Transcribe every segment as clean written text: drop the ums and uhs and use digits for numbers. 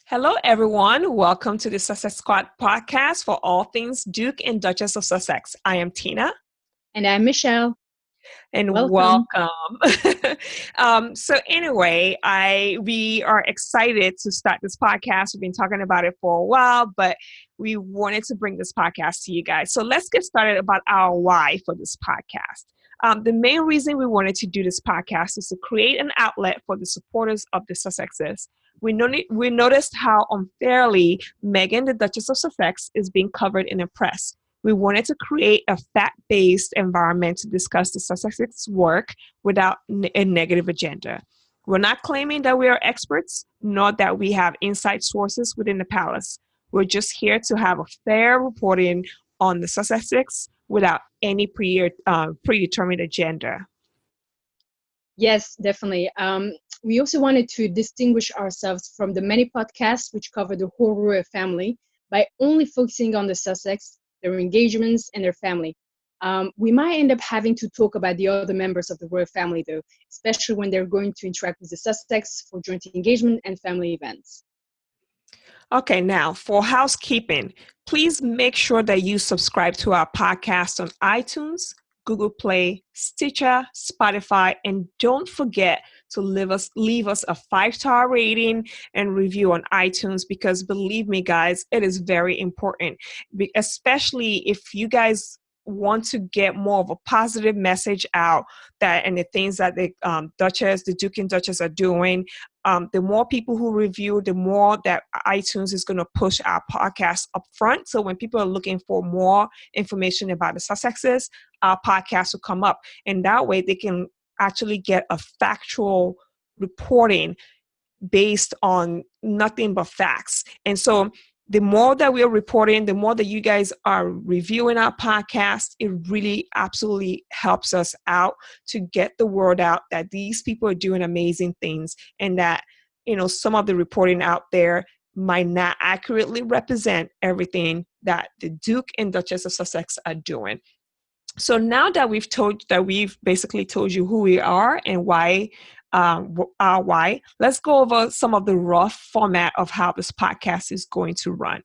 Hello, everyone. Welcome to the Sussex Squad Podcast for all things Duke and Duchess of Sussex. I am Tina. And I'm Michelle. And Welcome. So anyway, we are excited to start this podcast. We've been talking about it for a while, but we wanted to bring this podcast to you guys. So let's get started about our why for this podcast. The main reason we wanted to do this podcast is to create an outlet for the supporters of the Sussexes. We noticed how unfairly Meghan, the Duchess of Sussex, is being covered in the press. We wanted to create a fact-based environment to discuss the Sussex's work without a negative agenda. We're not claiming that we are experts, nor that we have inside sources within the palace. We're just here to have a fair reporting on the Sussexes without any predetermined agenda. Yes, definitely. We also wanted to distinguish ourselves from the many podcasts which cover the whole royal family by only focusing on the Sussex, their engagements, and their family. We might end up having to talk about the other members of the royal family, though, especially when they're going to interact with the Sussex for joint engagement and family events. Okay, now for housekeeping, please make sure that you subscribe to our podcast on iTunes, Google Play, Stitcher, Spotify, and don't forget to leave us a 5-star rating and review on iTunes, because believe me, guys, it is very important, especially if you guys want to get more of a positive message out and the things that the Duke and Duchess are doing. The more people who review, the more that iTunes is going to push our podcast up front. So when people are looking for more information about the Sussexes, our podcast will come up. And that way they can actually get a factual reporting based on nothing but facts. And so the more that we are reporting, the more that you guys are reviewing our podcast, it really absolutely helps us out to get the word out that these people are doing amazing things, and that, some of the reporting out there might not accurately represent everything that the Duke and Duchess of Sussex are doing. So now that we've basically told you who we are and why, let's go over some of the rough format of how this podcast is going to run.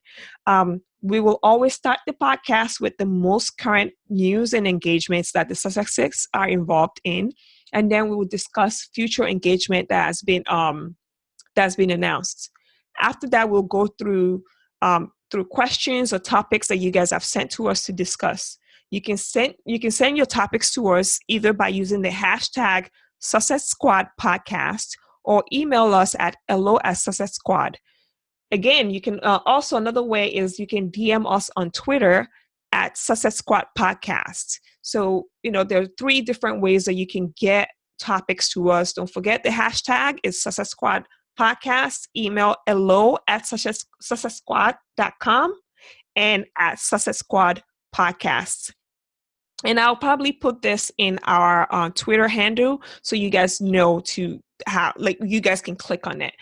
We will always start the podcast with the most current news and engagements that the Sussexes are involved in, and then we will discuss future engagement that's been announced. After that, we'll go through questions or topics that you guys have sent to us to discuss. You can send your topics to us either by using the hashtag Sussex Squad Podcast or email us at hello@sussexsquad. Again, you can also, another way is you can DM us on Twitter at Sussex Squad Podcast. So, there are 3 different ways that you can get topics to us. Don't forget the hashtag is Sussex Squad Podcast. Email hello@sussexsquad.com and at Sussex Squad Podcast. And I'll probably put this in our Twitter handle so you guys know you guys can click on it.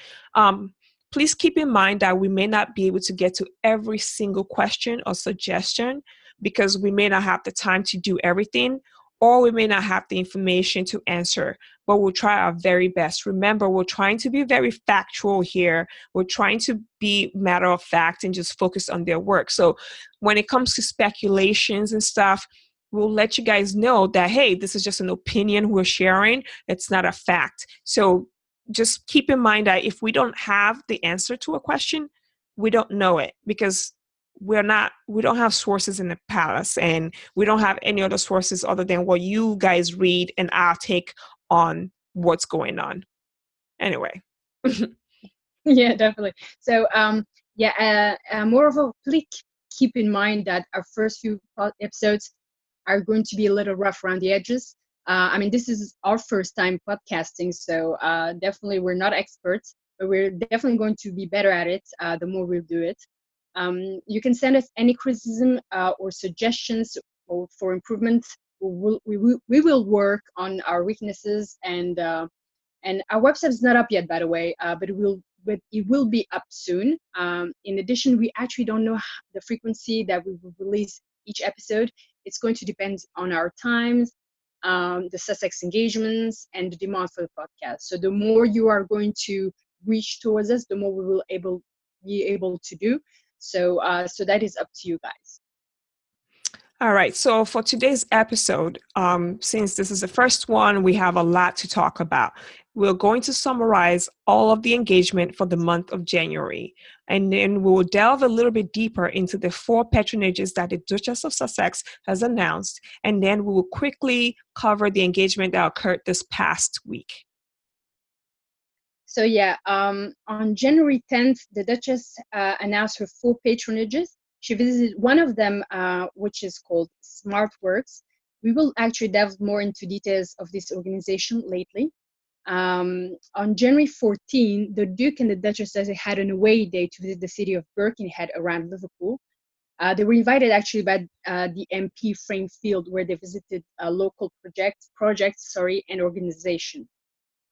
Please keep in mind that we may not be able to get to every single question or suggestion because we may not have the time to do everything, or we may not have the information to answer, but we'll try our very best. Remember, we're trying to be very factual here. We're trying to be matter of fact and just focus on their work. So when it comes to speculations and stuff, we'll let you guys know that, hey, this is just an opinion we're sharing. It's not a fact. So just keep in mind that if we don't have the answer to a question, we don't know it, because we don't have sources in the palace, and we don't have any other sources other than what you guys read and our take on what's going on. Anyway. Yeah, definitely. So, moreover, please keep in mind that our first few episodes are going to be a little rough around the edges. This is our first time podcasting, so definitely we're not experts, but we're definitely going to be better at it the more we do it. You can send us any criticism or suggestions for improvement. We will work on our weaknesses, and our website is not up yet, by the way, but it will be up soon. In addition, we actually don't know the frequency that we will release each episode. It's going to depend on our times, the Sussex engagements, and the demand for the podcast. So the more you are going to reach towards us, the more we will be able to do. So that is up to you guys. All right. So for today's episode, since this is the first one, we have a lot to talk about. We're going to summarize all of the engagement for the month of January, and then we'll delve a little bit deeper into the 4 patronages that the Duchess of Sussex has announced, and then we will quickly cover the engagement that occurred this past week. So yeah, on January 10th, the Duchess announced her 4 patronages. She visited one of them, which is called SmartWorks. We will actually delve more into details of this organization lately. On January 14, the Duke and the Duchess had an away day to visit the city of Birkenhead around Liverpool. They were invited actually by the MP Frame Field, where they visited local projects, and organization.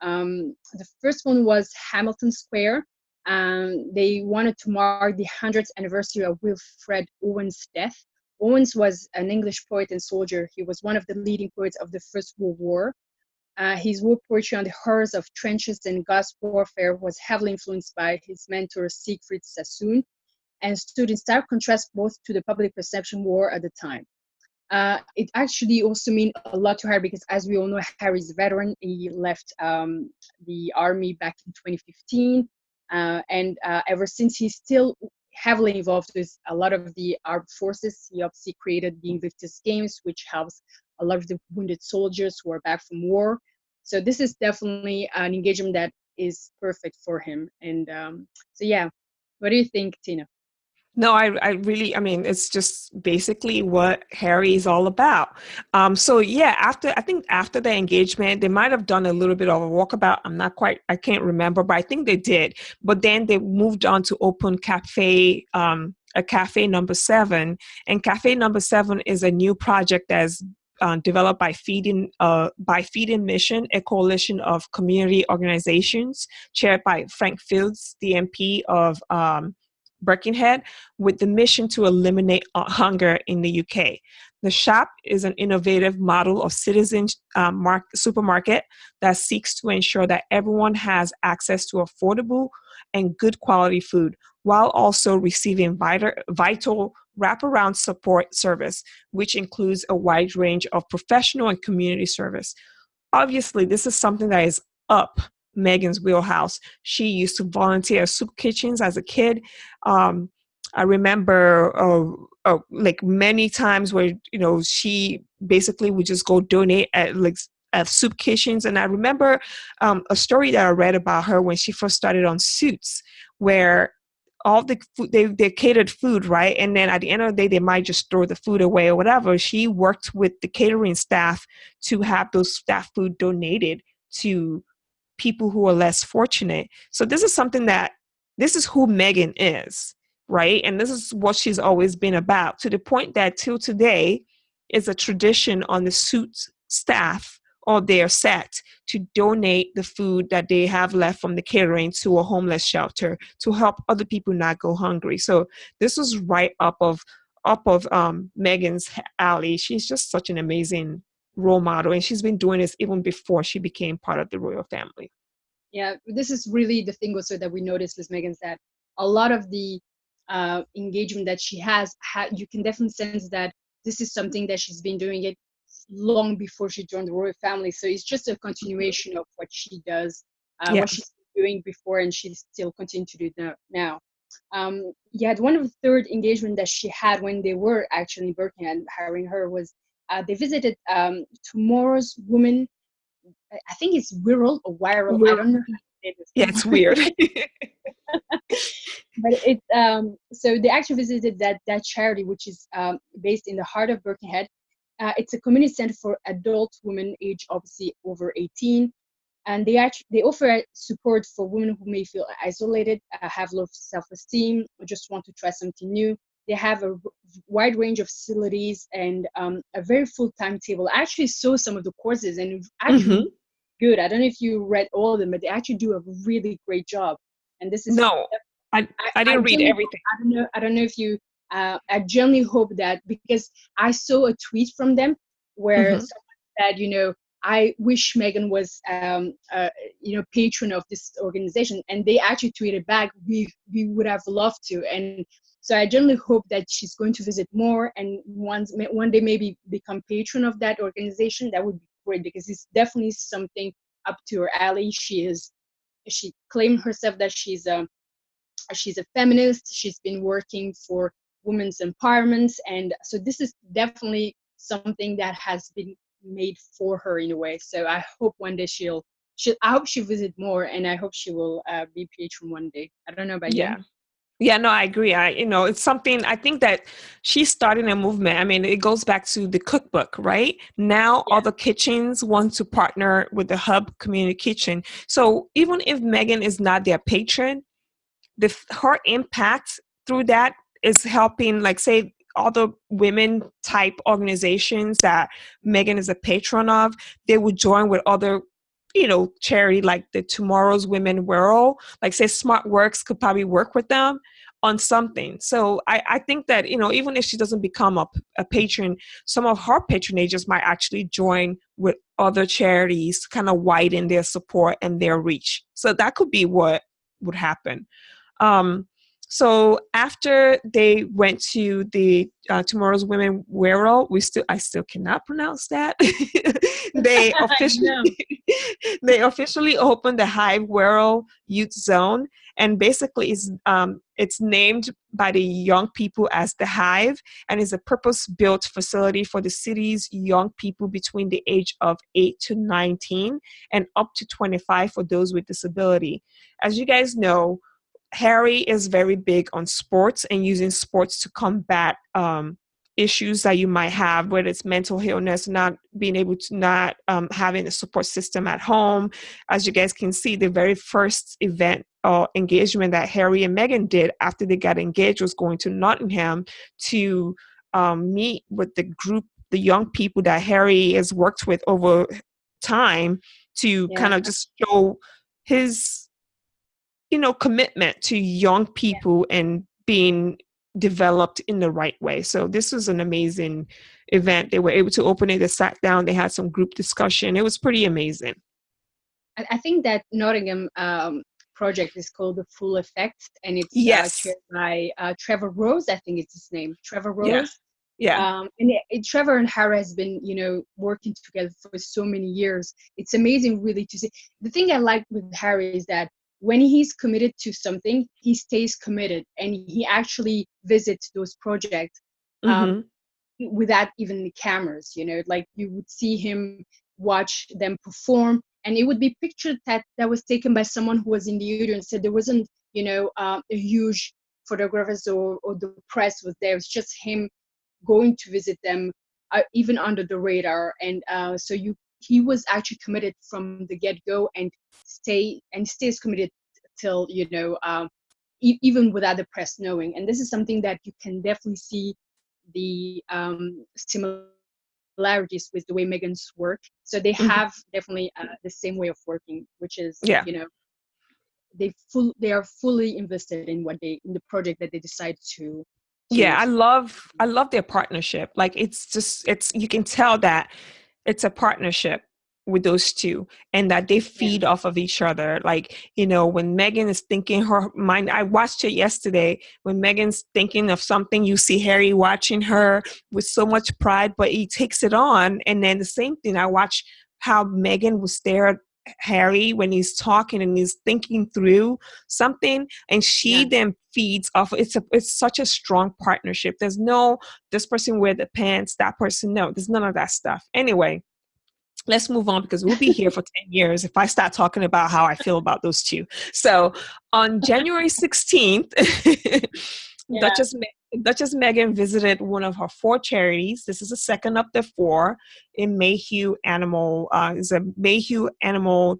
The first one was Hamilton Square. They wanted to mark the 100th anniversary of Wilfred Owen's death. Owens was an English poet and soldier. He was one of the leading poets of the First World War. His war poetry on the horrors of trenches and gas warfare was heavily influenced by his mentor Siegfried Sassoon, and stood in stark contrast both to the public perception war at the time. It actually also means a lot to Harry because, as we all know, Harry's a veteran. He left the army back in 2015, and ever since he's still heavily involved with a lot of the armed forces. He obviously created the Invictus Games, which helps a lot of the wounded soldiers who are back from war. So this is definitely an engagement that is perfect for him. And so yeah, what do you think, Tina? No, I really, I mean, it's just basically what Harry is all about. So yeah, I think after the engagement, they might have done a little bit of a walkabout. I can't remember, but I think they did. But then they moved on to open a cafe number 7. And cafe number 7 is a new project that's developed by Feeding Mission, a coalition of community organizations chaired by Frank Fields, the MP of Birkenhead, with the mission to eliminate hunger in the UK. The shop is an innovative model of citizen supermarket that seeks to ensure that everyone has access to affordable and good quality food, while also receiving vital wraparound support service, which includes a wide range of professional and community service. Obviously, this is something that is up Meghan's wheelhouse. She used to volunteer at soup kitchens as a kid. I remember like many times where, she basically would just go donate at soup kitchens. And I remember a story that I read about her when she first started on Suits, where all the food, they catered food, right? And then at the end of the day, they might just throw the food away or whatever. She worked with the catering staff to have those that food donated to people who are less fortunate. So this is who Meghan is, right? And this is what she's always been about, to the point that till today is a tradition on the Suits staff or their set to donate the food that they have left from the catering to a homeless shelter to help other people not go hungry. So this was right up of Meghan's alley. She's just such an amazing role model, and she's been doing this even before she became part of the royal family. Yeah, this is really the thing also that we noticed with Meghan, that a lot of the engagement that she has, you can definitely sense that this is something that she's been doing it long before she joined the royal family. So it's just a continuation of what she does, what she's doing before, and she's still continuing to do now. One of the third engagement that she had when they were actually in Birkenhead, hiring her, was they visited Tomorrow's Woman. I think it's Wirral or Viral. I don't know. Yeah, it's weird. But it's so they actually visited that charity, which is based in the heart of Birkenhead. It's a community center for adult women aged obviously over 18, and they offer support for women who may feel isolated, have low self-esteem, or just want to try something new. They have a wide range of facilities and a very full timetable. I actually saw some of the courses, and actually good. I don't know if you read all of them, but they actually do a really great job. And this is I didn't read everything. I don't know if you. I genuinely hope that, because I saw a tweet from them where someone said, I wish Meghan was, patron of this organization. And they actually tweeted back, we would have loved to. And so I generally hope that she's going to visit more, and one day maybe become patron of that organization. That would be great, because it's definitely something up to her alley. She claimed herself that she's a feminist. She's been working for women's empowerment, and so this is definitely something that has been made for her in a way. So I hope one day I hope she visit more, and I hope she will be patron one day. I don't know about you. Yeah. Yeah, no, I agree. It's something, I think that she's starting a movement. I mean, it goes back to the cookbook, right? Now Yeah. other kitchens want to partner with the Hub Community Kitchen. So even if Meghan is not their patron, her impact through that is helping, like, say, other women type organizations that Meghan is a patron of. They would join with other charity like the Tomorrow's Women World, like say Smart Works could probably work with them on something. So I think that, even if she doesn't become a patron, some of her patronages might actually join with other charities to kind of widen their support and their reach. So that could be what would happen. So after they went to the Tomorrow's Women World, I still cannot pronounce that. they officially they officially opened the Hive World Youth Zone, and basically it's named by the young people as the Hive, and is a purpose-built facility for the city's young people between the age of 8 to 19 and up to 25 for those with disability. As you guys know, Harry is very big on sports and using sports to combat issues that you might have, whether it's mental illness, not being able to, not having a support system at home. As you guys can see, the very first event or engagement that Harry and Meghan did after they got engaged was going to Nottingham to meet with the group, the young people that Harry has worked with over time, to kind of just show his commitment to young people and being developed in the right way. So this was an amazing event. They were able to open it. They sat down. They had some group discussion. It was pretty amazing. I think that Nottingham project is called The Full Effect, and it's chaired by Trevor Rose. I think it's his name, Trevor Rose. Yeah. Trevor and Harry has been, working together for so many years. It's amazing, really, to see. The thing I like with Harry is that when he's committed to something, he stays committed, and he actually visits those projects without even the cameras. Like you would see him watch them perform, and it would be pictures that was taken by someone who was in the audience. So there wasn't, a huge photographers or the press was there. It's just him going to visit them, even under the radar. And he was actually committed from the get-go, and stays committed till even without the press knowing. And this is something that you can definitely see the similarities with the way Meghan's work. So they have definitely the same way of working, which is they are fully invested in in the project that they decide to. I love their partnership. Like it's you can tell that it's a partnership with those two, and that they feed off of each other. Like, when Meghan is thinking her mind, I watched it yesterday, when Meghan's thinking of something, you see Harry watching her with so much pride, but he takes it on. And then the same thing, I watch how Meghan will stare at Harry when he's talking and he's thinking through something, and she then feeds off. It's such a strong partnership. There's no, this person wear the pants, that person, no, there's none of that stuff. Anyway, let's move on, because we'll be here for 10 years if I start talking about how I feel about those two. So on January 16th, Duchess Meghan visited one of her 4 charities. This is the second of the 4 in Mayhew Animal. Is a Mayhew Animal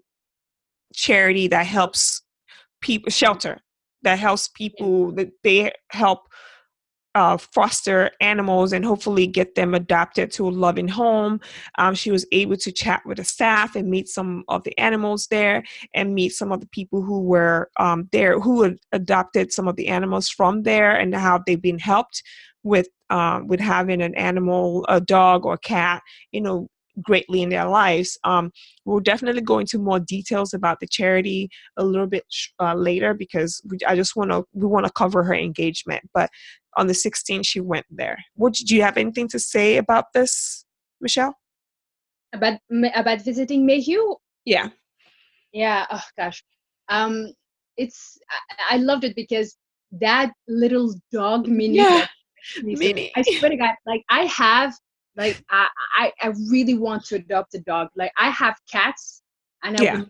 charity that helps people, shelter that helps people, that they help foster animals and hopefully get them adopted to a loving home. She was able to chat with the staff and meet some of the animals there, and meet some of the people who were there, who had adopted some of the animals from there, and how they've been helped with having an animal, a dog or cat. greatly in their lives. We'll definitely go into more details about the charity a little bit later, because we want to cover her engagement. But on the 16th, she went there. Do you have anything to say about this, Michelle? About visiting Mayhew? Yeah. Yeah. Oh gosh. Um, I loved it because that little dog Minnie Yeah. that so Minnie. I swear to God, like I really want to adopt a dog. Like I have cats and I would Yeah. love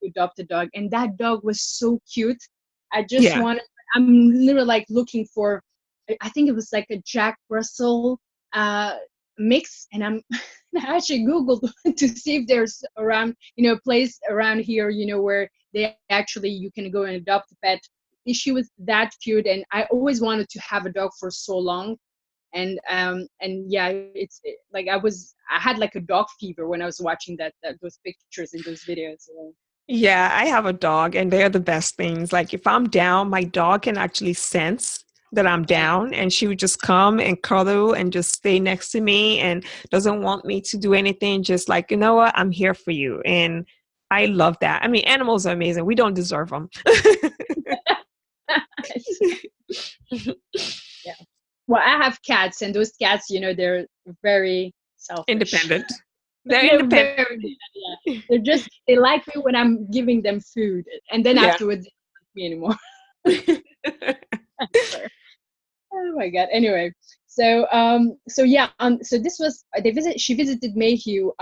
to adopt a dog. And that dog was so cute. I just Yeah. wanted I'm literally like looking for I think it was like a Jack Russell mix, and I actually Googled to see if there's around, a place around here, where they actually you can go and adopt a pet. She was that cute, and I always wanted to have a dog for so long. And yeah, like I had like a dog fever when I was watching those pictures and those videos. So. Yeah, I have a dog, and they're the best things. Like if I'm down, my dog can actually sense that I'm Yeah. down, and she would just come and cuddle and just stay next to me and doesn't want me to do anything. Just like, you know what, I'm here for you. And I love that. I mean, animals are amazing. We don't deserve them. Yeah. Well, I have cats, and those cats, they're very selfish. Independent. They're They're independent. very, yeah. They like me when I'm giving them food, and then Yeah. afterwards they don't like me anymore. Oh my God. Anyway, so yeah, so this was she visited Mayhew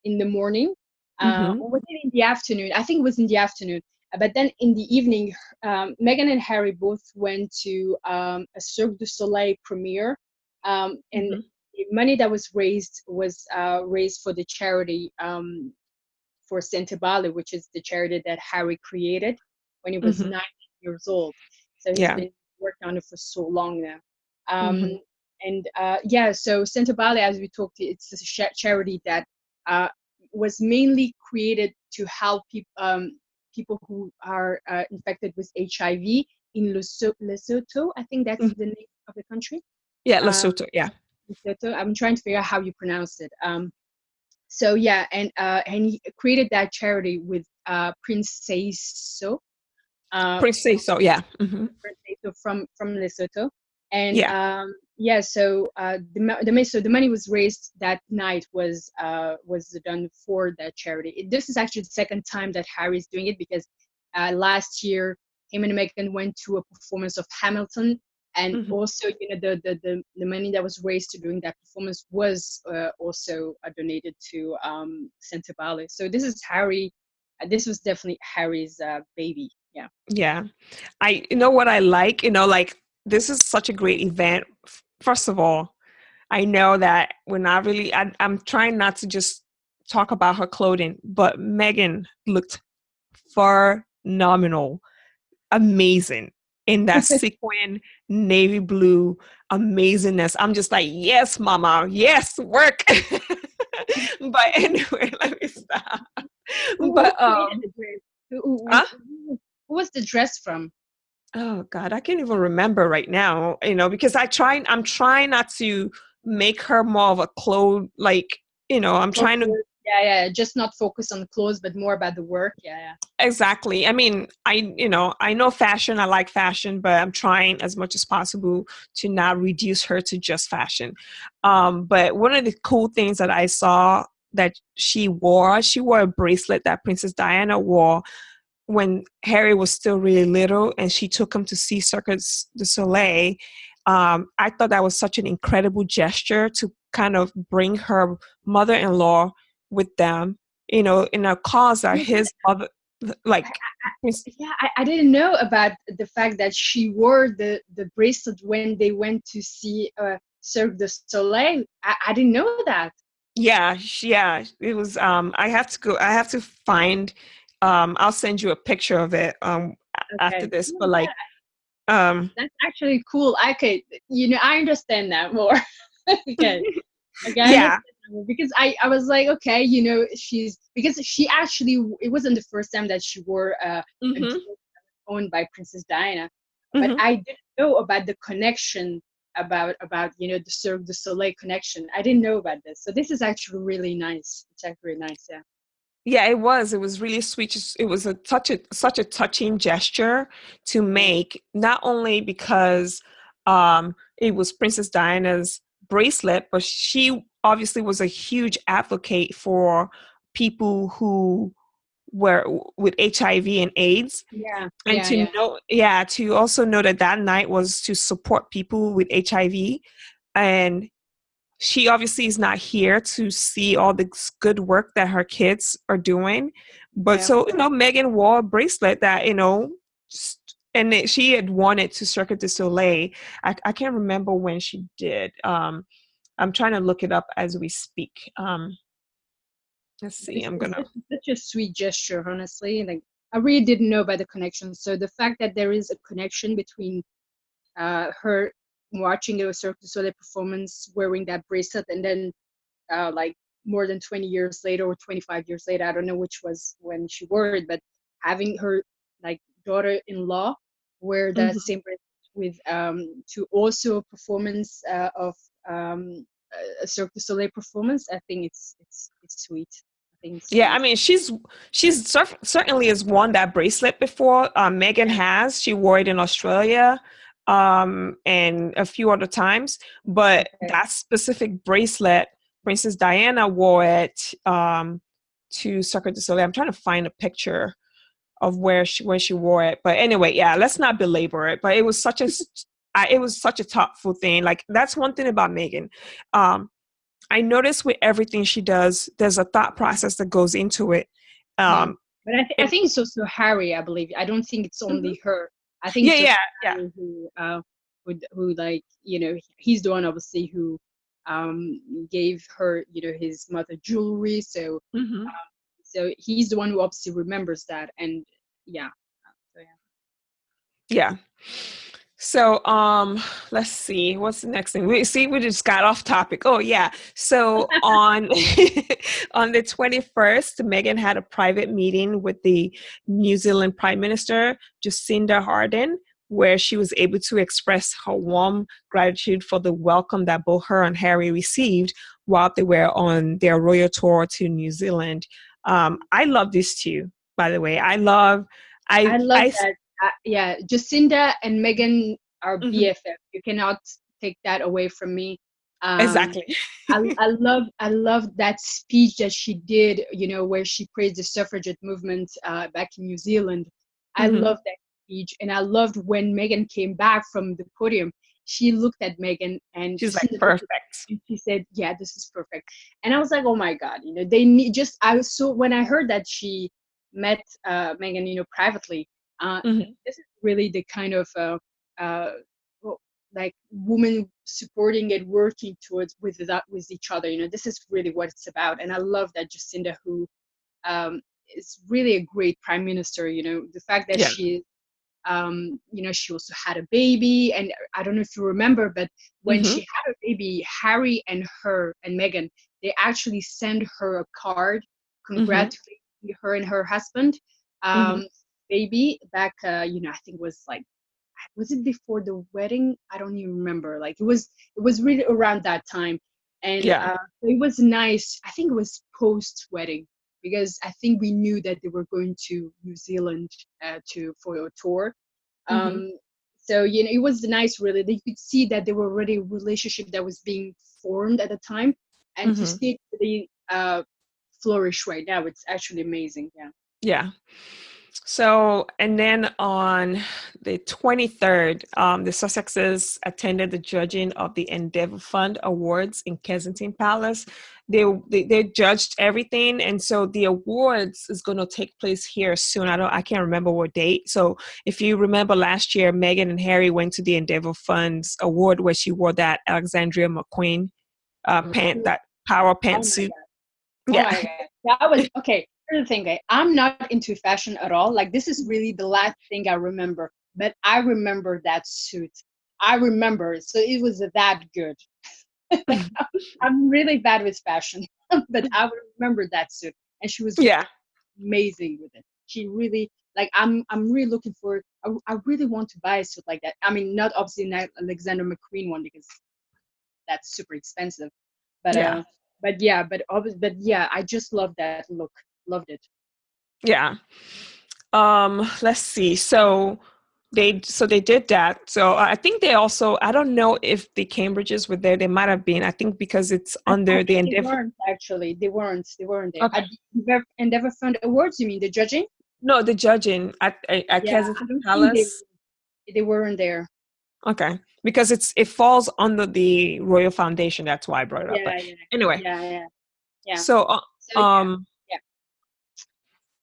in the morning. Hmm. Or was it in the afternoon? I think it was in the afternoon. But then in the evening, Meghan and Harry both went to a Cirque du Soleil premiere, and Hmm. the money that was raised for the charity for Santa Bale, which is the charity that Harry created when he was Hmm. 9 years old. So he's Yeah. been working on it for so long now. Um, Hmm. and yeah, so Santa Bale, as we talked, it's a charity that uh, was mainly created to help people who are infected with HIV in Lesotho. I think that's the name of the country. Yeah, Uh, Lesotho. Yeah. Lesotho. I'm trying to figure out how you pronounce it. So yeah, and he created that charity with Prince Seiso, Prince say so. Yeah. Hmm. from Lesotho, and Yeah. yeah, so the money was raised that night was done for that charity. This is actually the second time that Harry's doing it, because last year him and Meghan went to a performance of Hamilton, and Hmm. also the money that was raised during that performance was also donated to Santa Bale. So this is Harry. This was definitely Harry's baby. Yeah. Yeah. You know what I like? Like this is such a great event. First of all, I know that we're not really, I'm trying not to just talk about her clothing, but Meghan looked phenomenal, amazing in that sequin, navy blue amazingness. I'm just like, yes, mama, yes, work. But anyway, let me stop. Who But, created the dress? huh? Who was the dress from? Oh God, I can't even remember right now, because I'm trying not to make her more of a clothes, like, I'm trying to. Yeah, yeah. Just not focus on the clothes, but more about the work. Yeah, yeah. Exactly. I mean, I know fashion, I like fashion, but I'm trying as much as possible to not reduce her to just fashion. But one of the cool things that I saw that she wore a bracelet that Princess Diana wore when Harry was still really little, and she took him to see Cirque du Soleil. I thought that was such an incredible gesture to kind of bring her mother-in-law with them, in a cause that Oh my God. his mother, like, Yeah, I didn't know about the fact that she wore the bracelet when they went to see Cirque du Soleil. I didn't know that. yeah, yeah, it was. I have to find. I'll send you a picture of it after Okay. this. Oh But my like, God, um, that's actually cool. Okay, I understand that more. Okay. Okay, I yeah. understand now, because I was like, okay, she's because she actually it wasn't the first time that she wore a Hmm. dress owned by Princess Diana, but Hmm. I didn't know about the connection about the Cirque du Soleil connection. I didn't know about this, so this is actually really nice. It's actually nice, yeah. Yeah, it was. It was really sweet. It was such a touching gesture to Yeah, make, not only because it was Princess Diana's bracelet, but she obviously was a huge advocate for people who were with HIV and AIDS. yeah, And yeah, to yeah, know, yeah, to also know that that night was to support people with HIV. And she obviously is not here to see all the good work that her kids are doing. But yeah. so, Meghan wore a bracelet that, and she had worn it to Cirque du Soleil. I can't remember when she did. I'm trying to look it up as we speak. Let's see. This I'm is gonna. such a sweet gesture, honestly. Like, I really didn't know about the connection. So the fact that there is a connection between her watching a Cirque du Soleil performance, wearing that bracelet, and then like more than 20 years later or 25 years later, I don't know which was when she wore it, but having her like daughter-in-law wear that Mhm. same bracelet with to also a performance of um, a Cirque du Soleil performance, I think it's sweet. I think it's Yeah, I sweet. mean, certainly has worn that bracelet before. Megan Yeah. has. She wore it in Australia, and a few other times. But Okay. that specific bracelet, Princess Diana wore it to Cirque du Soleil. I'm trying to find a picture of where she wore it. But anyway, yeah, let's not belabor it. But it was it was such a thoughtful thing. Like, that's one thing about Megan. Um, I notice with everything she does, there's a thought process that goes into it. Mm. Um, But I and think it's also Harry. I believe. I don't think it's Mhm. only her. I think Yeah, it's also yeah, yeah. Harry who like he's the one obviously who gave her his mother jewelry. Hmm. So he's the one who obviously remembers that. And yeah. So yeah. Yeah. So, let's see, what's the next thing? We just got off topic. Oh yeah. So on on the 21st, Megan had a private meeting with the New Zealand Prime Minister, Jacinda Ardern, where she was able to express her warm gratitude for the welcome that both her and Harry received while they were on their royal tour to New Zealand. I love this too, by the way. I love I that. Yeah, Jacinda and Meghan are mhm, BFF. You cannot take that away from me. Um, exactly. I love that speech that she did, where she praised the suffragette movement back in New Zealand. I Hmm. love that speech, and I loved when Meghan came back from the podium. She looked at Meghan, and She's like, Jacinda looked at perfect. her, and she said, "Yeah, this is perfect." And I was like, "Oh my God, they need just." I was so when I heard that she met Meghan, privately. Uh, Hmm. this is really the kind of uh, like women supporting and working towards with each other. This is really what it's about. And I love that Jacinda, who is really a great prime minister. The fact that Yeah. she also had a baby, and I don't know if you remember, but when Hmm. she had a baby, Harry and Meghan, they actually sent her a card Hmm. congratulating her and her husband Hmm. um baby back, I think it was it before the wedding? I don't even remember. Like, it was really around that time. And Yeah. it was nice. I think it was post wedding, because I think we knew that they were going to New Zealand to for a tour. Hmm. um so it was nice, really, that you could see that there were already a relationship that was being formed at the time, and to Hmm. see it really flourish right now, it's actually amazing. Yeah. Yeah. So, and then on the 23rd, the Sussexes attended the judging of the Endeavour Fund Awards in Kensington Palace. They judged everything, and so the awards is going to take place here soon. I can't remember what date. So, if you remember last year, Meghan and Harry went to the Endeavour Fund's award where she wore that Alexandria McQueen pant, that power Oh my pantsuit. God. Oh Yeah. my God. That was okay. Here's the thing, guys. I'm not into fashion at all. Like, this is really the last thing I remember. But I remember that suit. I remember it. So it was that good. Like, I'm really bad with fashion, but I remember that suit. And she was Yeah. amazing with it. She really like I'm really looking for. I really want to buy a suit like that. I mean, not obviously not Alexander McQueen one because that's super expensive, but Yeah. but yeah, I just love that look. Loved it. Yeah. Let's see. So they did that. So I think they also, I don't know if the Cambridges were there. They might have been. I think because it's I under the think they Endeavor. weren't actually. They weren't there. Okay. Endeavor Fund Awards. You mean the judging? No, the judging at Yeah, I Kensington don't think Palace. they weren't there. Okay. Because it falls under the Royal Foundation. That's why I brought it up. But Yeah, yeah, anyway, yeah, yeah, yeah. so So yeah.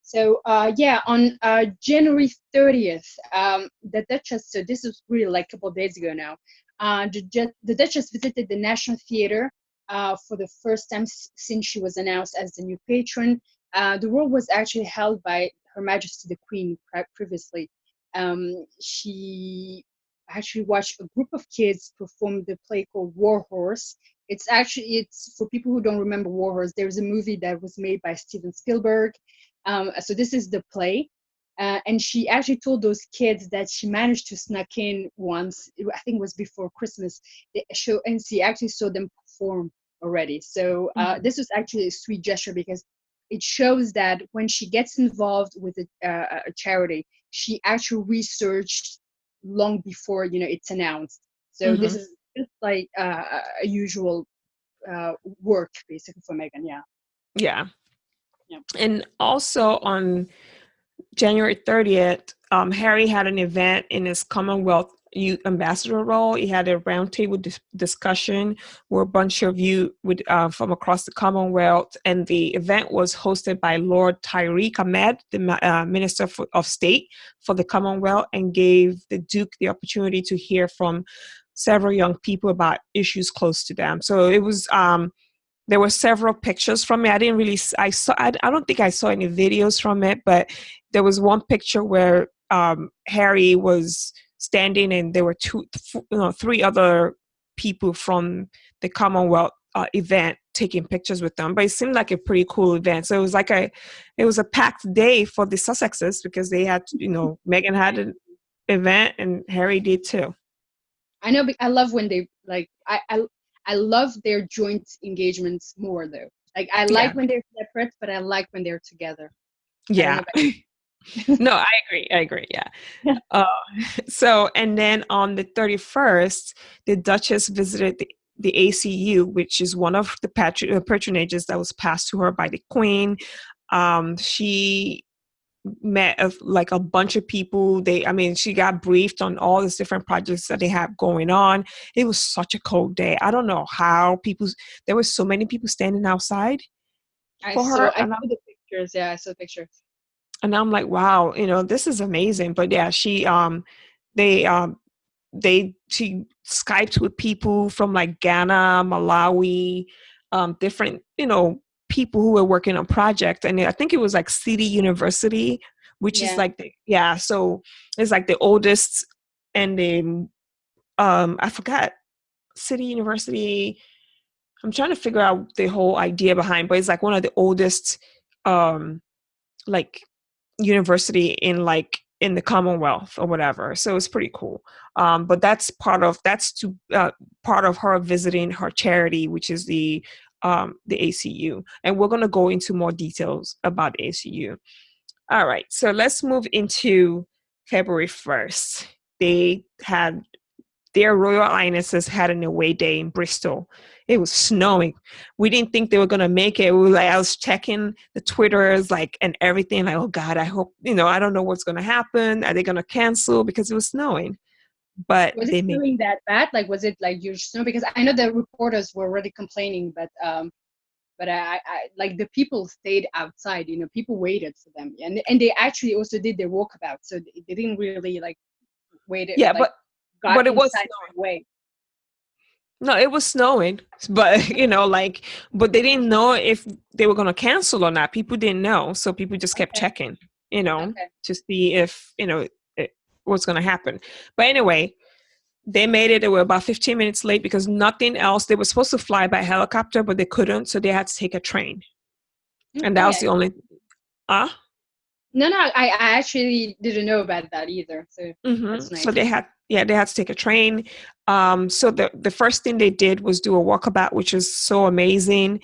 So yeah, on January 30th, the Duchess. So this was really like a couple of days ago now. The Duchess visited the National Theatre for the first time since she was announced as the new patron. The role was actually held by Her Majesty the Queen previously. She actually watched a group of kids perform the play called War Horse. It's for people who don't remember War Horse. There's a movie that was made by Steven Spielberg. So this is the play. And she actually told those kids that she managed to snuck in once. I think it was before Christmas. And she actually saw them perform already. So this was actually a sweet gesture because it shows that when she gets involved with a charity, she actually researched long before it's announced. So this is just like a usual work basically for Meghan. Yeah. yeah. Yeah. And also on January 30th, Harry had an event in his Commonwealth Youth Ambassador role. He had a roundtable discussion where a bunch of youth from across the Commonwealth, and the event was hosted by Lord Tariq Ahmed, the Minister of State for the Commonwealth, and gave the Duke the opportunity to hear from several young people about issues close to them. So it was there were several pictures from it. I didn't really, I don't think I saw any videos from it, but there was one picture where Harry was standing and there were three other people from the Commonwealth event taking pictures with them. But it seemed like a pretty cool event. So it was a packed day for the Sussexes because they had, Meghan had an event and Harry did too. I know. I love when they like. I love their joint engagements more though. Like I like when they're separate, but I like when they're together. Yeah. No, I agree. Yeah. So, and then on the 31st, the Duchess visited the ACU, which is one of the patronages that was passed to her by the Queen. She met a bunch of people. She got briefed on all these different projects that they have going on. It was such a cold day. I don't know how there were so many people standing outside for her. I saw the pictures. Yeah, I saw pictures. And I'm like, wow, this is amazing. But yeah, she she Skyped with people from like Ghana, Malawi, different, people who were working on projects. And I think it was like City University, which is like so it's like the oldest, and the I forgot, City University. I'm trying to figure out the whole idea behind, but it's like one of the oldest like university in the Commonwealth or whatever. So it's pretty cool. But that's part of her visiting her charity, which is the ACU. And we're going to go into more details about the ACU. All right. So let's move into February 1st. Their Royal Highnesses had an away day in Bristol. It was snowing. We didn't think they were going to make it. I was checking the Twitters, and everything. Like, oh God, I hope, I don't know what's going to happen. Are they going to cancel? Because it was snowing. But was it snowing that bad? Like, was it like huge snow? Because I know the reporters were already complaining, but I like the people stayed outside. People waited for them, and they actually also did their walkabout. So they didn't really wait. Yeah, but it was snowing. No, it was snowing, but but they didn't know if they were going to cancel or not. People didn't know, so people just kept checking, to see if what's going to happen. But anyway, they made it. They were about 15 minutes late because nothing else. They were supposed to fly by helicopter, but they couldn't, so they had to take a train, and that was the only. No, I actually didn't know about that either. So that's So nice. they had to take a train. So the first thing they did was do a walkabout, which is so amazing.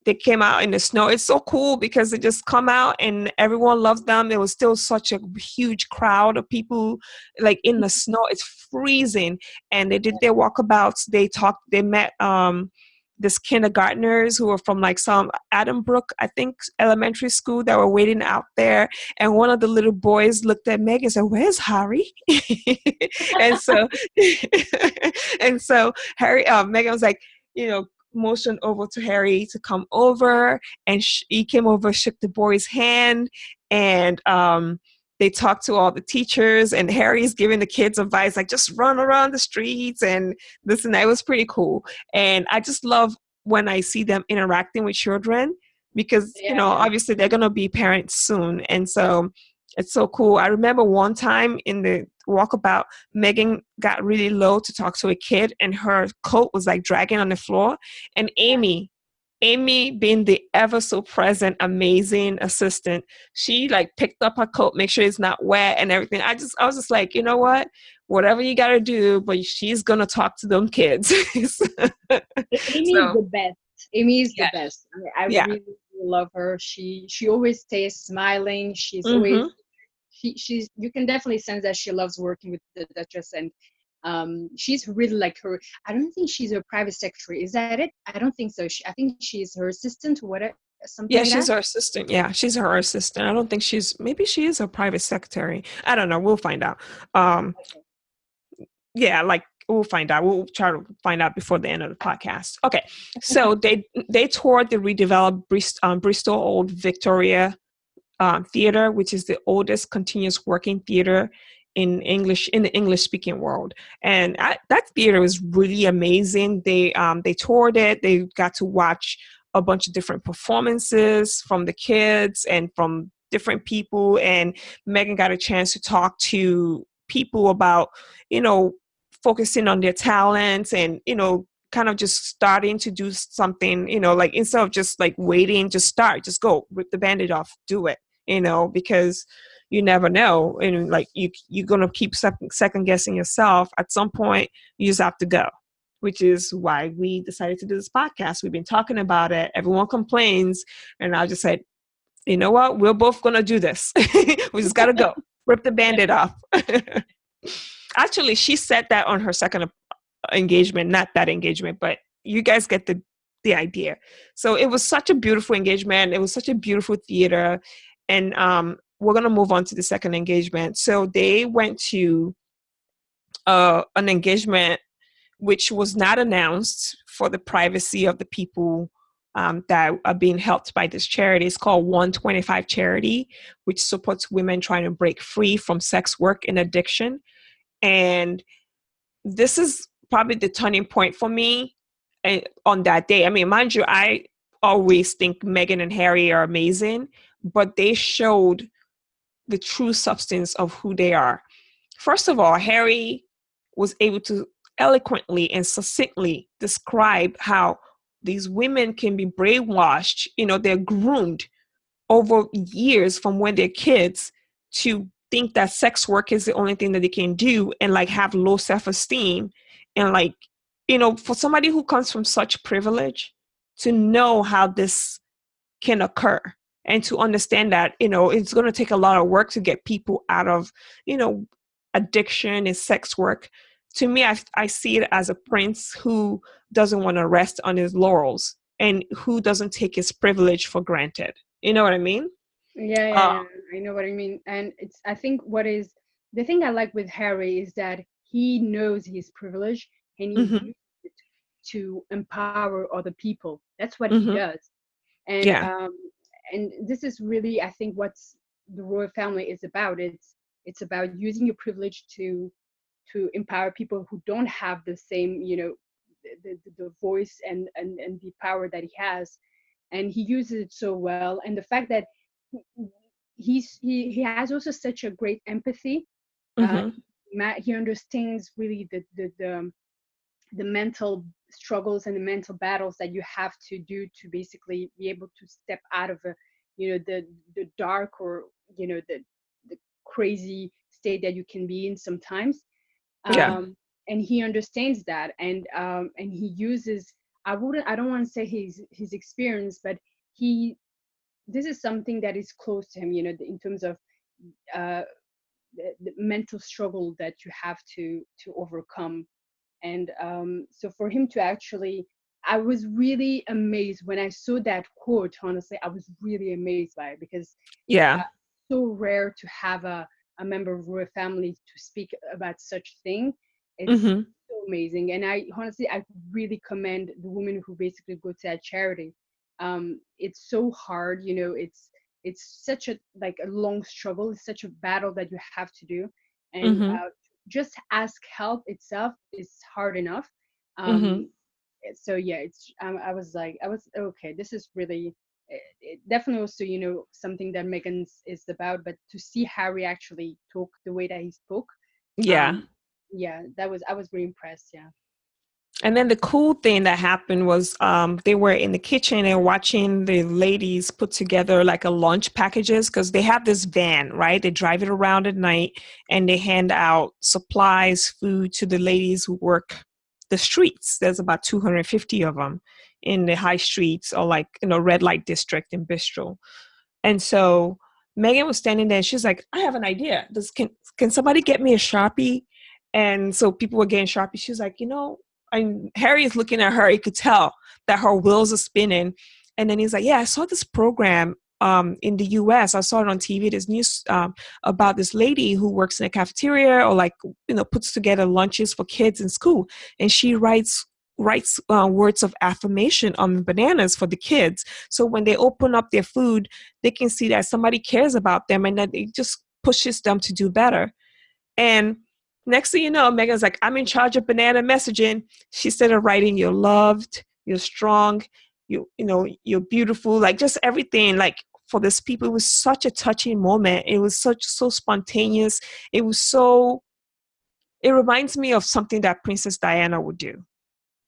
They came out in the snow. It's so cool because they just come out and everyone loves them. There was still such a huge crowd of people like in the snow. It's freezing. And they did their walkabouts. They met this kindergartners who were from like some Adambrook, I think, elementary school that were waiting out there. And one of the little boys looked at Meg and said, "Where's Harry?" and so, and so Harry, Megan was like, motioned over to Harry to come over, and he came over, shook the boy's hand, and they talked to all the teachers, and Harry's giving the kids advice like just run around the streets and this and that. It was pretty cool, and I just love when I see them interacting with children because Yeah. obviously they're gonna be parents soon, and so it's so cool. I remember one time in the walkabout, Megan got really low to talk to a kid, and her coat was like dragging on the floor, and Amy, being the ever so present, amazing assistant, she like picked up her coat, make sure it's not wet and everything. I was just like, you know what? Whatever you got to do, but she's going to talk to them kids. Amy is So, the best. Amy is the yeah, best. I yeah. really love her. She always stays smiling. She's always Mm-hmm. she's you can definitely sense that she loves working with the Duchess, and she's really like her. I don't think she's her private secretary. Is that it? I don't think so. I think she's her assistant or whatever, something Yeah, like that. she's her assistant. Yeah, she's her assistant. I don't think maybe she is a private secretary. I don't know. We'll find out. Um, Okay. yeah, like we'll find out. We'll try to find out before the end of the podcast. Okay, so they toured the redeveloped Bristol Old Victoria Theater, which is the oldest continuous working theater in the English speaking world, and that theater was really amazing. They toured it. They got to watch a bunch of different performances from the kids and from different people, and Megan got a chance to talk to people about you know focusing on their talents and kind of just starting to do something, like instead of just like waiting, just start, just go, rip the bandage off, do it, because you never know. And like you're going to keep second guessing yourself. At some point, you just have to go, which is why we decided to do this podcast. We've been talking about it. Everyone complains. And I just said, you know what? We're both going to do this. We just got to go, rip the bandage off. Actually, she said that on her second engagement, not that engagement, but you guys get the idea. So it was such a beautiful engagement. It was such a beautiful theater. And we're going to move on to the second engagement. So they went to an engagement which was not announced for the privacy of the people that are being helped by this charity. It's called 125 Charity, which supports women trying to break free from sex work and addiction. And this is probably the turning point for me on that day. I mean, mind you, I always think Meghan and Harry are amazing, but they showed the true substance of who they are. First of all, Harry was able to eloquently and succinctly describe how these women can be brainwashed, they're groomed over years from when they're kids to think that sex work is the only thing that they can do and like have low self-esteem. And like, for somebody who comes from such privilege to know how this can occur and to understand that, it's going to take a lot of work to get people out of, addiction and sex work. To me, I see it as a prince who doesn't want to rest on his laurels and who doesn't take his privilege for granted. You know what I mean? Yeah, yeah, Uh, yeah. I know what I mean. And it's I think what is the thing I like with Harry is that he knows his privilege and he mhm, uses it to empower other people. That's what he mhm, does. And yeah, this is really I think what's the royal family is about. It's about using your privilege to empower people who don't have the same, the voice and the power that he has. And he uses it so well. And the fact that he has also such a great empathy. Uh, mhm, he understands really the mental struggles and the mental battles that you have to do to basically be able to step out of the dark, or the crazy state that you can be in sometimes. Yeah. And he understands that, and he uses, I don't want to say his experience, but he this is something that is close to him, in terms of uh, the mental struggle that you have to overcome. And so for him to actually, I was really amazed when I saw that quote. Honestly, I was really amazed by it, because Yeah. so rare to have a member of royal family to speak about such thing. It's Mm-hmm. so amazing. And I honestly, I really commend the women who basically go to that charity. It's so hard, it's such a, like, a long struggle. It's such a battle that you have to do. And Mm-hmm. just ask help itself is hard enough. Mm-hmm. um so yeah, it's I was like, I was okay, this is really definitely also, something that Meghan's is about. But to see Harry actually talk the way that he spoke, Yeah. um yeah, that was, I was really impressed. Yeah. And then the cool thing that happened was they were in the kitchen and watching the ladies put together like a lunch packages, because they have this van, right? They drive it around at night and they hand out supplies, food to the ladies who work the streets. There's about 250 of them in the high streets, or like, red light district in Bristol. And so Megan was standing there and she's like, I have an idea. Can somebody get me a Sharpie? And so people were getting Sharpie. She was like, and Harry is looking at her. He could tell that her wheels are spinning. And then he's like, yeah, I saw this program in the US. I saw it on TV. There's news about this lady who works in a cafeteria, or like, puts together lunches for kids in school. And she writes words of affirmation on the bananas for the kids. So when they open up their food, they can see that somebody cares about them, and that it just pushes them to do better. And next thing you know, Megan's like, I'm in charge of banana messaging. She started writing, you're loved, you're strong, you're beautiful, like just everything. Like for this people, it was such a touching moment. It was so spontaneous. It reminds me of something that Princess Diana would do.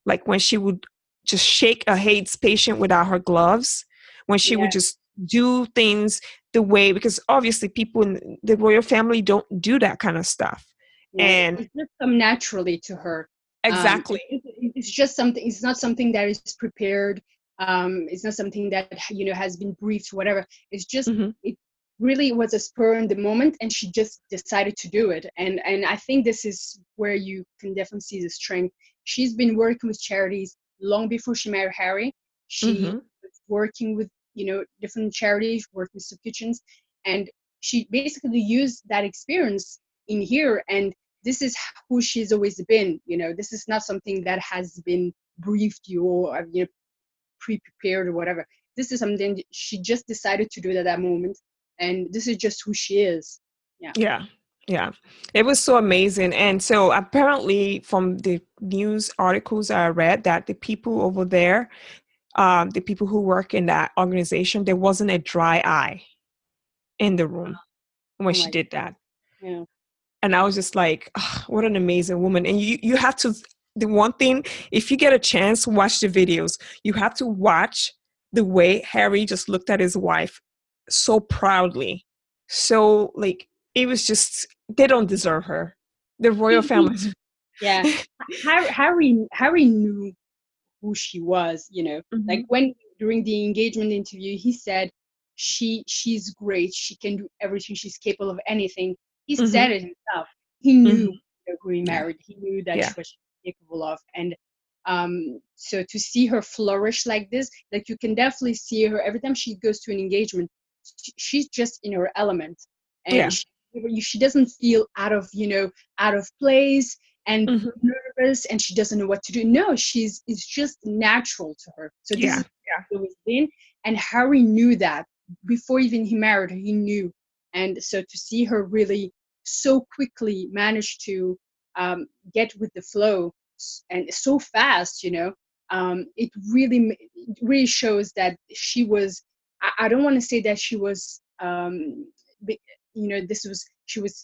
Like when she would just shake a AIDS patient without her gloves, when she would Yeah. just do things the way, because obviously people in the royal family don't do that kind of stuff. Yeah, And it just come naturally to her. exactly. It's just something. It's not something that is prepared. It's not something that has been briefed, whatever. It's just, Hmm. it really was a spur in the moment, and she just decided to do it. And I think this is where you can definitely see the strength. She's been working with charities long before she married Harry. She Hmm. was working with different charities, working with soup kitchens, and she basically used that experience in here. And this is who she's always been. This is not something that has been briefed you, or pre-prepared or whatever. This is something that she just decided to do at that moment, and this is just who she is. Yeah. Yeah. Yeah. It was so amazing. And so apparently from the news articles I read, that the people over there, the people who work in that organization, there wasn't a dry eye in the room when Oh she my. did that. Yeah. And I was just like, "Ugh, what an amazing woman." And you have to, the one thing, if you get a chance, watch the videos. You have to watch the way Harry just looked at his wife so proudly. So like, it was just, they don't deserve her. The royal family. Yeah. Harry knew who she was. Like Hmm. when during the engagement interview, he said she's great. She can do everything. She's capable of anything. He Hmm. said it himself. He knew Hmm. who he Yeah. married. He knew that Yeah. she was capable of. And so to see her flourish like this, like you can definitely see her every time she goes to an engagement. She's just in her element, and Yeah. she doesn't feel out of place and Hmm. nervous, and she doesn't know what to do. No, it's just natural to her. So this Yeah. is always been, and Harry knew that before even he married her. He knew. And so to see her really so quickly manage to get with the flow, and so fast, it really shows that she was. I don't want to say that she was. This was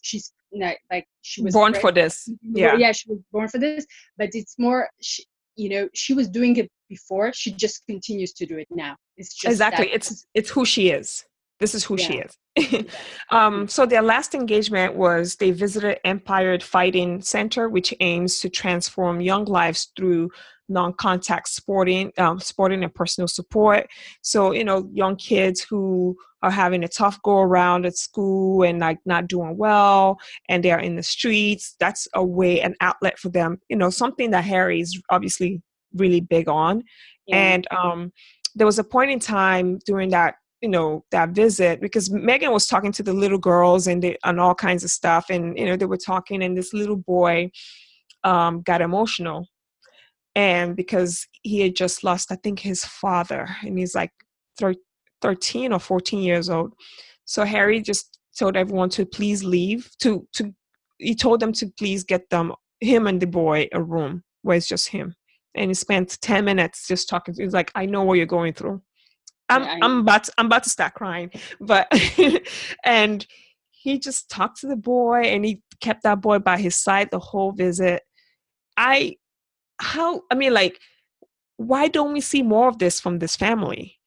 she's not like she was Born for this. Yeah. yeah, she was born for this. But it's more, she was doing it before. She just continues to do it now. It's just that. Exactly. It's who she is. This is who she is. Yeah. So their last engagement was they visited Empire Fighting Center, which aims to transform young lives through non-contact sporting and personal support. So, young kids who are having a tough go around at school and like not doing well, and they're in the streets. That's an outlet for them. Something that Harry is obviously really big on. Yeah. And there was a point in time during that that visit, because Meghan was talking to the little girls and all kinds of stuff, and they were talking, and this little boy got emotional, and because he had just lost, I think, his father, and he's like 13 or 14 years old. So Harry just told everyone to please leave. He told them to please get him and the boy a room where it's just him, and he spent 10 minutes just talking. He's like, I know what you're going through. I'm about to start crying, but and he just talked to the boy, and he kept that boy by his side the whole visit. Like, why don't we see more of this from this family?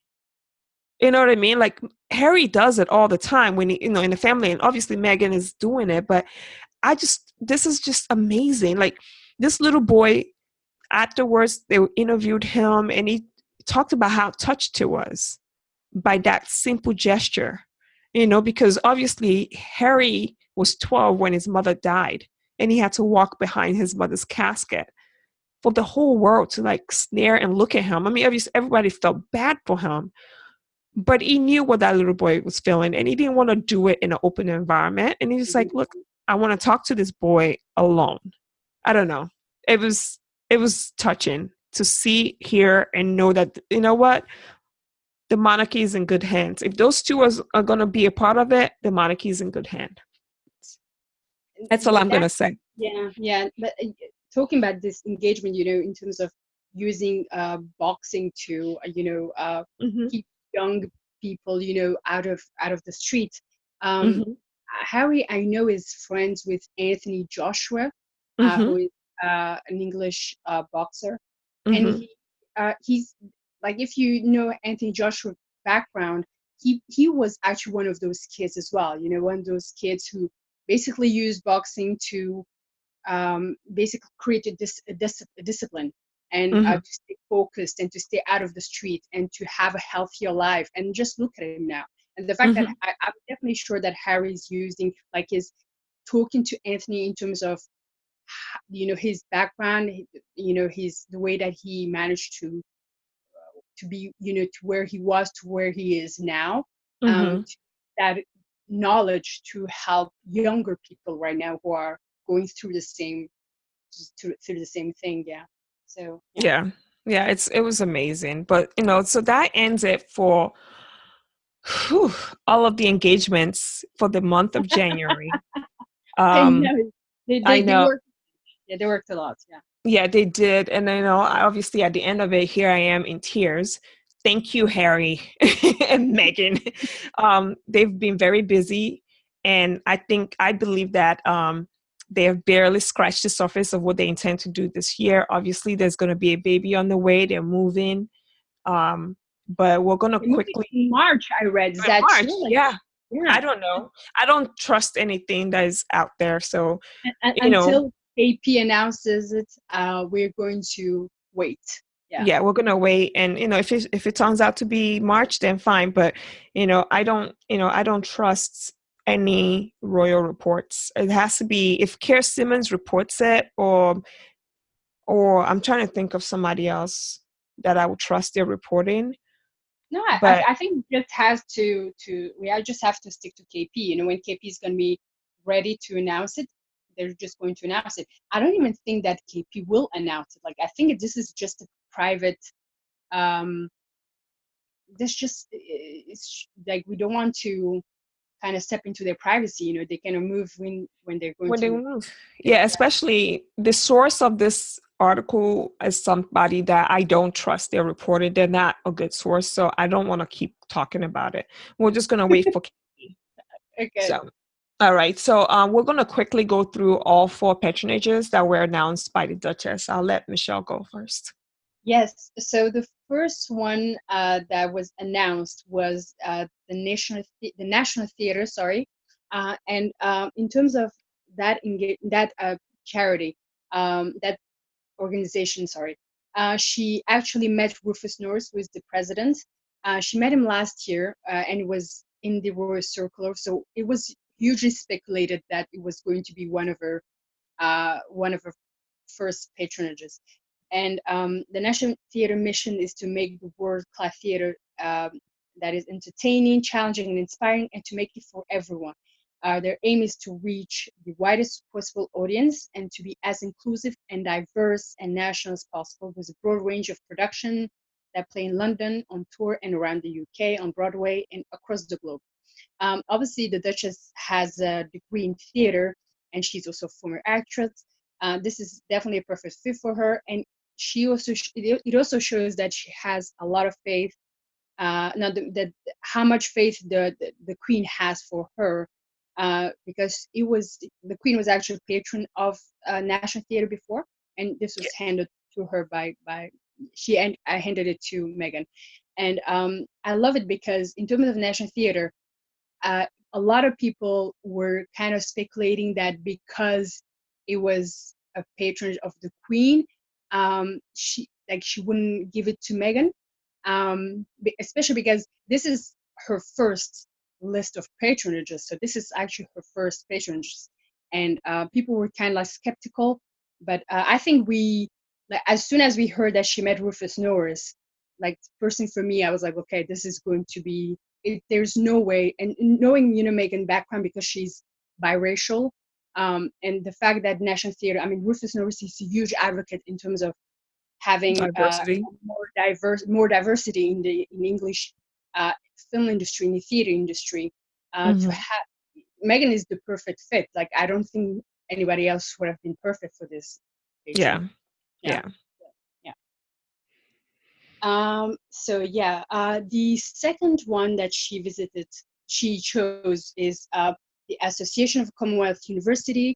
You know what I mean? Like, Harry does it all the time when he, in the family, and obviously Meghan is doing it, but this is just amazing. Like, this little boy, afterwards, they interviewed him, and he talked about how touched he was by that simple gesture, because obviously Harry was 12 when his mother died, and he had to walk behind his mother's casket for the whole world to like stare and look at him. I mean, obviously everybody felt bad for him, but he knew what that little boy was feeling, and he didn't want to do it in an open environment. And he's like, look, I want to talk to this boy alone. I don't know. It was touching to see, hear, and know that, you know what? The monarchy is in good hands. If those two are going to be a part of it, the monarchy is in good hands. That's all I'm going to say. Yeah. But talking about this engagement, in terms of using boxing to, keep young people, out of the street. Harry, I know, is friends with Anthony Joshua, who is an English boxer, and he's like, if you know Anthony Joshua's background, he was actually one of those kids as well. One of those kids who basically used boxing to basically create a discipline, and to stay focused, and to stay out of the street, and to have a healthier life. And just look at him now. And the fact that I'm definitely sure that Harry's using, like, his talking to Anthony in terms of, his background, the way that he managed to be, to where he was, to where he is now, that knowledge to help younger people right now who are going through the same thing. Yeah. So yeah, it was amazing. But so that ends it for all of the engagements for the month of January. I know. I know. They worked a lot. Yeah, they did. And obviously at the end of it, here I am in tears. Thank you, Harry and Meghan. They've been very busy, and I believe that they have barely scratched the surface of what they intend to do this year. Obviously, there's going to be a baby on the way. They're moving. But we're going to quickly... In March, I read. Is that March, true? Yeah. I don't know. I don't trust anything that is out there. So, until AP announces it, we're going to wait. Yeah, we're gonna wait, and if it turns out to be March, then fine. But I don't trust any royal reports. It has to be if Keir Simmons reports it, or I'm trying to think of somebody else that I would trust their reporting. No, I think it just has to we just have to stick to KP. When KP is going to be ready to announce it, they're just going to announce it. I don't even think that KP will announce it. Like, I think this is just a private. It's like, we don't want to kind of step into their privacy. They kind of move when they're going to move. Yeah, especially the source of this article is somebody that I don't trust. They're reported. They're not a good source, so I don't want to keep talking about it. We're just going to wait for KP. Okay. So, all right. So we're going to quickly go through all 4 patronages that were announced by the Duchess. I'll let Michelle go first. Yes. So the first one that was announced was the National Theatre. Sorry, and in terms of that charity, that organization. Sorry, she actually met Rufus Norris, who is the president. She met him last year, and it was in the Royal Circular. So it was hugely speculated that it was going to be one of her first patronages. And the National Theatre mission is to make the world-class theatre that is entertaining, challenging, and inspiring, and to make it for everyone. Their aim is to reach the widest possible audience and to be as inclusive and diverse and national as possible, with a broad range of production that play in London, on tour, and around the UK, on Broadway, and across the globe. Obviously, the Duchess has a degree in theater, and she's also a former actress. This is definitely a perfect fit for her, and she also it also shows that she has a lot of faith. Now, that how much faith the Queen has for her, because the Queen was actually patron of National Theatre before, and this was handed to her by she, and I handed it to Meghan, and I love it because in terms of National Theatre, a lot of people were kind of speculating that because it was a patronage of the Queen, she wouldn't give it to Meghan, especially because this is her first list of patronages. So this is actually her first patronages, and people were kind of like skeptical. But I think like, as soon as we heard that she met Rufus Norris, like personally for me, I was like, okay, this is going to be there's no way. And knowing Meghan background, because she's biracial, and the fact that National Theatre, I mean, Rufus Norris is a huge advocate in terms of having Diversity. more diversity in English film industry, in the theater industry. To have Meghan is the perfect fit. Like, I don't think anybody else would have been perfect for this Yeah. patron. Yeah. Yeah. So yeah, the second one that she chose is the Association of Commonwealth University.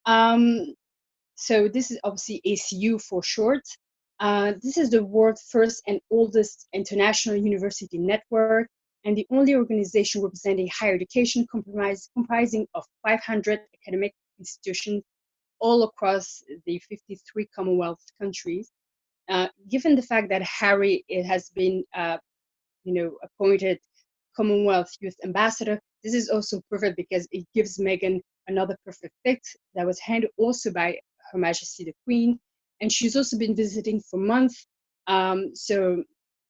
So this is obviously ACU for short. This is the world's first and oldest international university network, and the only organization representing higher education, comprising of 500 academic institutions all across the 53 Commonwealth countries. Given the fact that Harry has been, appointed Commonwealth Youth Ambassador, this is also perfect because it gives Meghan another perfect fit that was handed also by Her Majesty the Queen, and she's also been visiting for months. So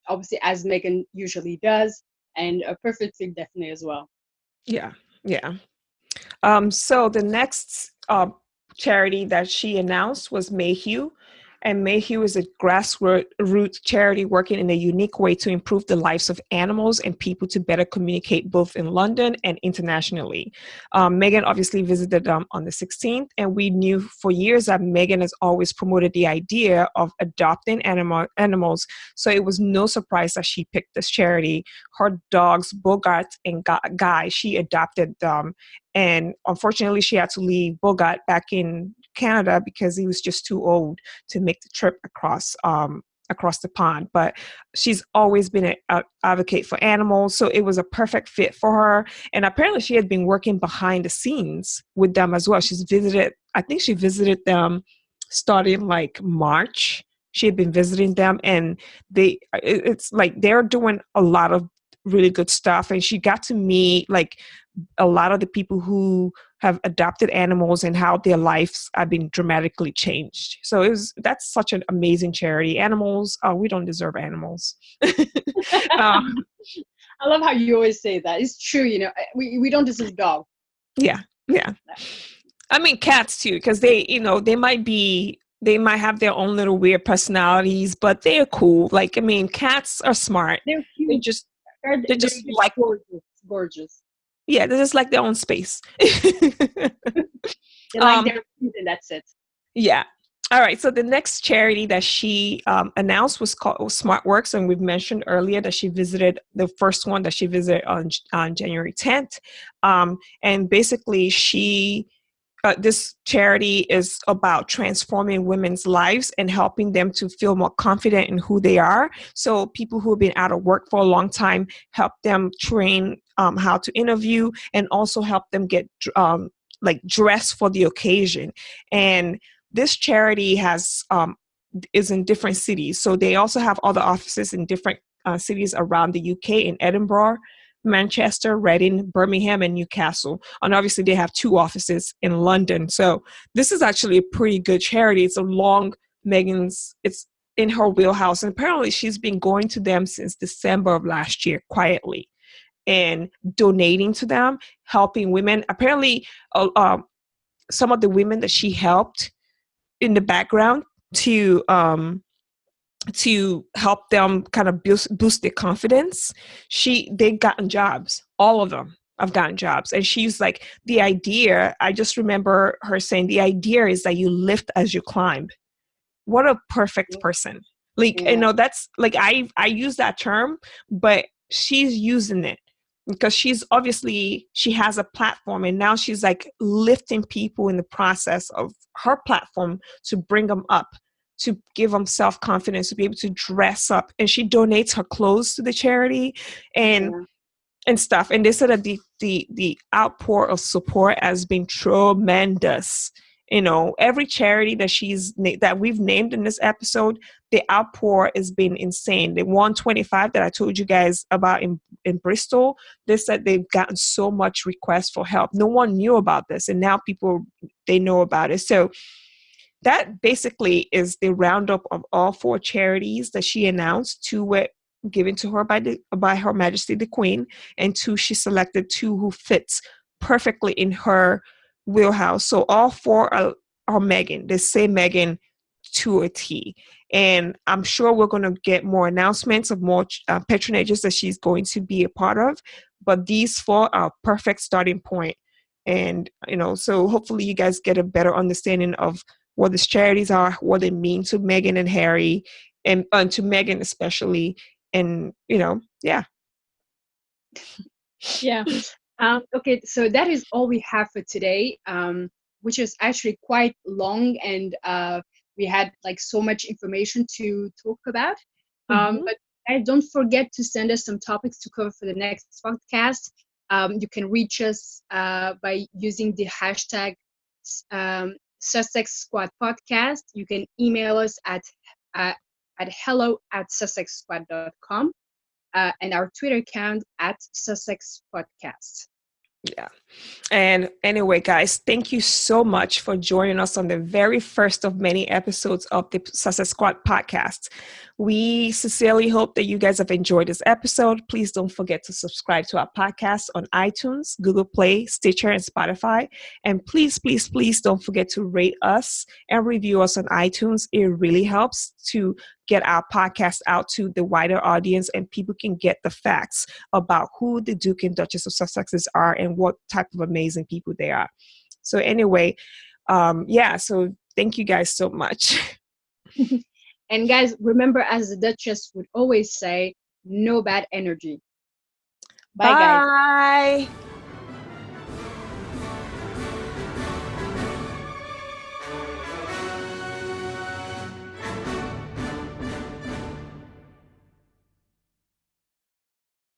obviously, as Meghan usually does, and a perfect fit definitely as well. Yeah. Yeah. So the next charity that she announced was Mayhew. And Mayhew is a grassroots charity working in a unique way to improve the lives of animals and people to better communicate both in London and internationally. Meghan obviously visited them on the 16th, and we knew for years that Meghan has always promoted the idea of adopting animals. So it was no surprise that she picked this charity. Her dogs, Bogart and Guy, she adopted them. And unfortunately, she had to leave Bogart back in Canada because he was just too old to make the trip across the pond. But she's always been an advocate for animals, so it was a perfect fit for her. And apparently, she had been working behind the scenes with them as well. I think she visited them starting like March. She had been visiting them, and it's like they're doing a lot of really good stuff. And she got to meet like a lot of the people who have adopted animals and how their lives have been dramatically changed. So that's such an amazing charity. Animals, we don't deserve animals. I love how you always say that. It's true, we don't deserve dogs. Yeah. I mean, cats too, because they might have their own little weird personalities, but they're cool. Like, I mean, cats are smart. They're They cute. just They're just like gorgeous. Yeah, they just like their own space. They like their food, and that's it. Yeah. All right. So the next charity that she announced was called SmartWorks, and we've mentioned earlier that she visited the first one that she visited on January 10th, and basically she this charity is about transforming women's lives and helping them to feel more confident in who they are. So people who have been out of work for a long time, help them train how to interview, and also help them get like dressed for the occasion. And this charity is in different cities. So they also have other offices in different cities around the UK, in Edinburgh, Manchester, Reading, Birmingham, and Newcastle. And obviously they have 2 offices in London. So this is actually a pretty good charity. It's it's in her wheelhouse. And apparently she's been going to them since December of last year, quietly, and donating to them, helping women. Apparently some of the women that she helped in the background to help them kind of boost their confidence, they've gotten jobs. All of them have gotten jobs. And she's like, the idea, I just remember her saying, the idea is that you lift as you climb. What a perfect person. Like, that's like, I use that term, but she's using it because she has a platform, and now she's like lifting people in the process of her platform to bring them up, to give them self-confidence, to be able to dress up. And she donates her clothes to the charity and stuff. And they said that the outpour of support has been tremendous. Every charity that we've named in this episode, the outpour has been insane. The 125 that I told you guys about in Bristol, they said they've gotten so much requests for help. No one knew about this, and now they know about it. So that basically is the roundup of all 4 charities that she announced. 2 were given to her by Her Majesty the Queen, and 2 she selected 2 who fits perfectly in her wheelhouse. So all 4 are Meghan. They say Meghan to a T. And I'm sure we're going to get more announcements of more patronages that she's going to be a part of. But these 4 are a perfect starting point. And, so hopefully you guys get a better understanding of what these charities are, what they mean to Meghan and Harry, and to Meghan especially. And, yeah. Yeah. Okay, so that is all we have for today, which is actually quite long, and we had like so much information to talk about. But don't forget to send us some topics to cover for the next podcast. You can reach us by using the hashtag Sussex Squad Podcast. You can email us at hello@sussexsquad.com. And our Twitter account at Sussex Podcast. Yeah. And anyway, guys, thank you so much for joining us on the very first of many episodes of the Sussex Squad Podcast. We sincerely hope that you guys have enjoyed this episode. Please don't forget to subscribe to our podcast on iTunes, Google Play, Stitcher, and Spotify. And please, please, please don't forget to rate us and review us on iTunes. It really helps to get our podcast out to the wider audience, and people can get the facts about who the Duke and Duchess of Sussex are and what type of amazing people they are. So anyway, so thank you guys so much. And guys, remember, as the Duchess would always say, no bad energy. Bye, guys. Bye.